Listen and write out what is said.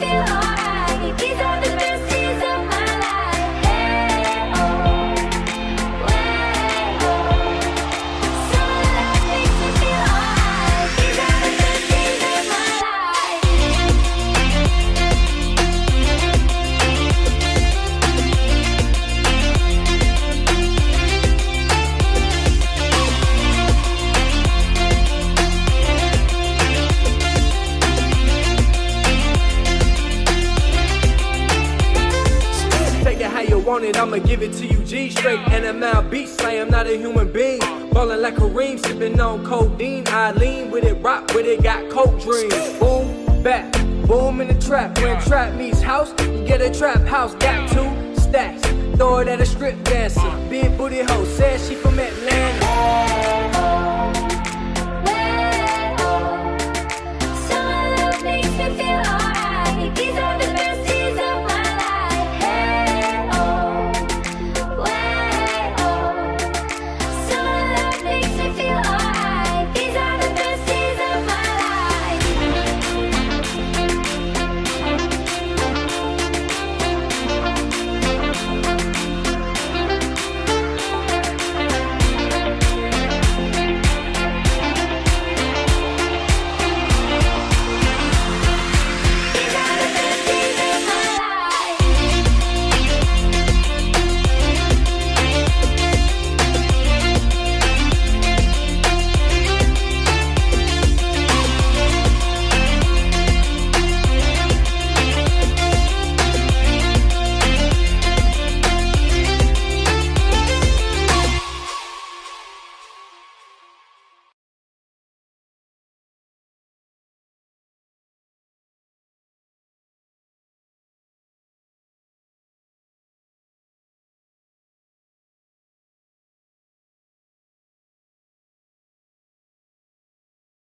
feel alright. These are the best days of my life. Hey, oh, way, oh. Summer love makes me feel alright. These are the best days of my life. Take it how you want it, I'ma give it to you G straight. NML beat slam, not a human being. Ballin' like Kareem, sippin' on codeine. I lean with it, rock with it, got coke dreams. Boom, back, boom in the trap. When trap meets house, you get a trap house. Got 2 stacks, throw it at a strip dancer. Big booty hoe, said she from Atlanta. Way, oh, way, oh. Summer love makes me feel